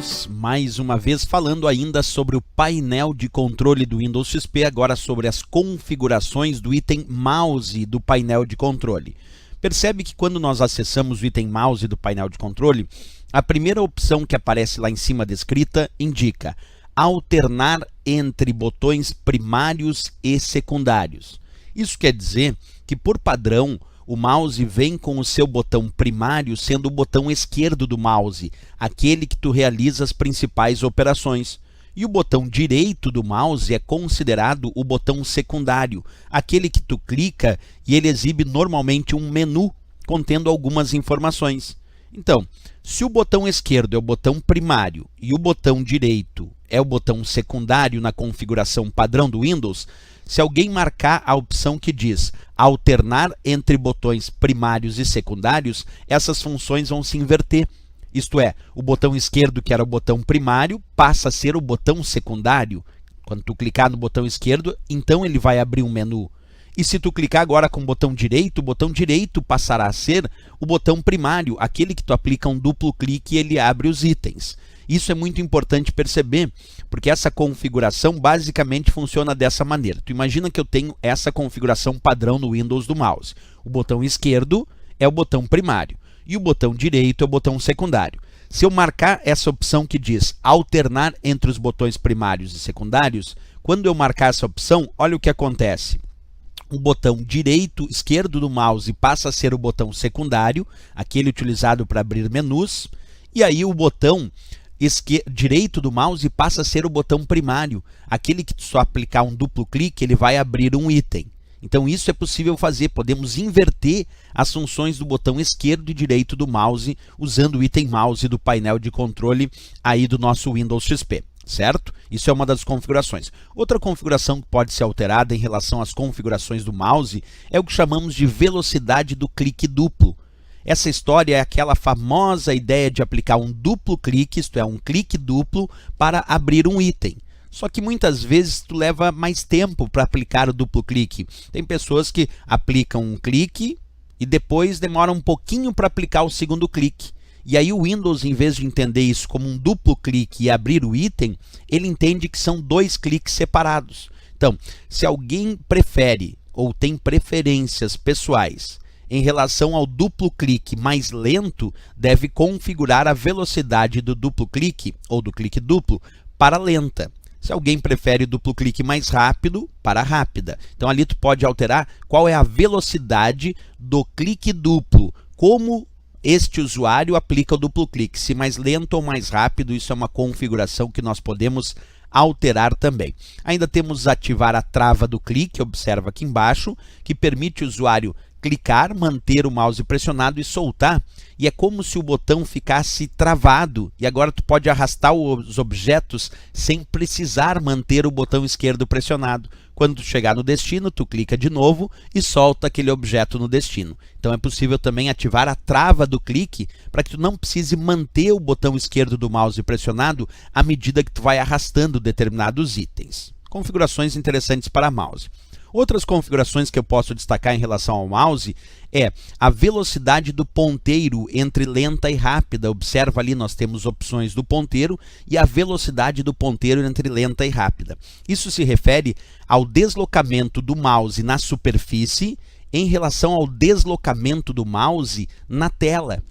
voltamos mais uma vez falando ainda sobre o painel de controle do Windows XP, agora sobre as configurações do item mouse do painel de controle. Percebe que quando nós acessamos o item mouse do painel de controle, a primeira opção que aparece lá em cima descrita indica alternar entre botões primários e secundários. Isso quer dizer que, por padrão, o mouse vem com o seu botão primário sendo o botão esquerdo do mouse, aquele que tu realiza as principais operações. E o botão direito do mouse é considerado o botão secundário, aquele que tu clica e ele exibe normalmente um menu contendo algumas informações. Então, se o botão esquerdo é o botão primário e o botão direito é o botão secundário na configuração padrão do Windows, se alguém marcar a opção que diz alternar entre botões primários e secundários, essas funções vão se inverter. Isto é, o botão esquerdo, que era o botão primário, passa a ser o botão secundário. Quando tu clicar no botão esquerdo, então ele vai abrir um menu. E se tu clicar agora com o botão direito passará a ser o botão primário, aquele que tu aplica um duplo clique e ele abre os itens. Isso é muito importante perceber, porque essa configuração basicamente funciona dessa maneira. Tu imagina que eu tenho essa configuração padrão no Windows do mouse. O botão esquerdo é o botão primário e o botão direito é o botão secundário. Se eu marcar essa opção que diz alternar entre os botões primários e secundários, quando eu marcar essa opção, olha o que acontece. O botão esquerdo do mouse passa a ser o botão secundário, aquele utilizado para abrir menus, e aí o botão direito do mouse passa a ser o botão primário, aquele que só aplicar um duplo clique ele vai abrir um item. Então isso é possível fazer, podemos inverter as funções do botão esquerdo e direito do mouse usando o item mouse do painel de controle aí do nosso Windows XP. Certo? Isso é uma das configurações. Outra configuração que pode ser alterada em relação às configurações do mouse é o que chamamos de velocidade do clique duplo. Essa história é aquela famosa ideia de aplicar um duplo clique, isto é, um clique duplo, para abrir um item. Só que muitas vezes tu leva mais tempo para aplicar o duplo clique. Tem pessoas que aplicam um clique e depois demoram um pouquinho para aplicar o segundo clique. E aí o Windows, em vez de entender isso como um duplo clique e abrir o item, ele entende que são dois cliques separados. Então, se alguém prefere ou tem preferências pessoais em relação ao duplo clique mais lento, deve configurar a velocidade do duplo clique ou do clique duplo para lenta. Se alguém prefere o duplo clique mais rápido, para rápida. Então ali tu pode alterar qual é a velocidade do clique duplo, como este usuário aplica o duplo clique, se mais lento ou mais rápido. Isso é uma configuração que nós podemos alterar também. Ainda temos ativar a trava do clique, observa aqui embaixo, que permite o usuário clicar, manter o mouse pressionado e soltar, e é como se o botão ficasse travado, e agora tu pode arrastar os objetos sem precisar manter o botão esquerdo pressionado. Quando tu chegar no destino, tu clica de novo e solta aquele objeto no destino. Então é possível também ativar a trava do clique para que tu não precise manter o botão esquerdo do mouse pressionado à medida que tu vai arrastando determinados itens. Configurações interessantes para mouse. Outras configurações que eu posso destacar em relação ao mouse é a velocidade do ponteiro entre lenta e rápida. Observa ali, nós temos opções do ponteiro e a velocidade do ponteiro entre lenta e rápida. Isso se refere ao deslocamento do mouse na superfície em relação ao deslocamento do mouse na tela.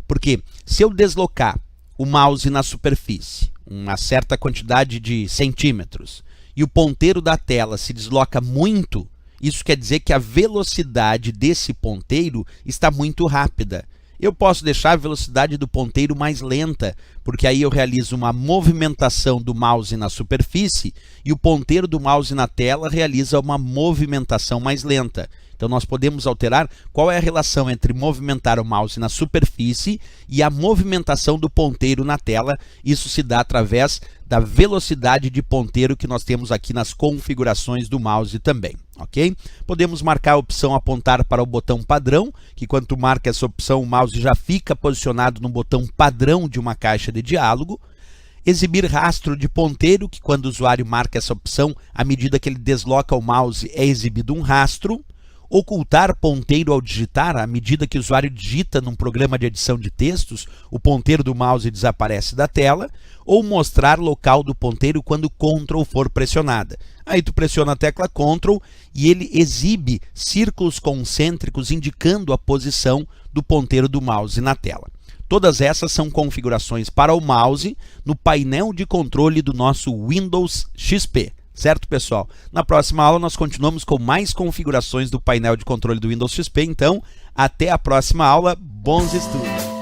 Porque se eu deslocar o mouse na superfície, uma certa quantidade de centímetros, e o ponteiro da tela se desloca muito, isso quer dizer que a velocidade desse ponteiro está muito rápida. Eu posso deixar a velocidade do ponteiro mais lenta, porque aí eu realizo uma movimentação do mouse na superfície e o ponteiro do mouse na tela realiza uma movimentação mais lenta. Então nós podemos alterar qual é a relação entre movimentar o mouse na superfície e a movimentação do ponteiro na tela. Isso se dá através da velocidade de ponteiro que nós temos aqui nas configurações do mouse também, ok? Podemos marcar a opção apontar para o botão padrão, que quando tu marca essa opção o mouse já fica posicionado no botão padrão de uma caixa de diálogo. Exibir rastro de ponteiro, que quando o usuário marca essa opção, à medida que ele desloca o mouse é exibido um rastro. ocultar ponteiro ao digitar. À medida que o usuário digita num programa de edição de textos, o ponteiro do mouse desaparece da tela, ou mostrar local do ponteiro quando Ctrl for pressionada. Aí tu pressiona a tecla Ctrl e ele exibe círculos concêntricos indicando a posição do ponteiro do mouse na tela. Todas essas são configurações para o mouse no painel de controle do nosso Windows XP. Certo, pessoal? Na próxima aula nós continuamos com mais configurações do painel de controle do Windows XP. Então, até a próxima aula. Bons estudos!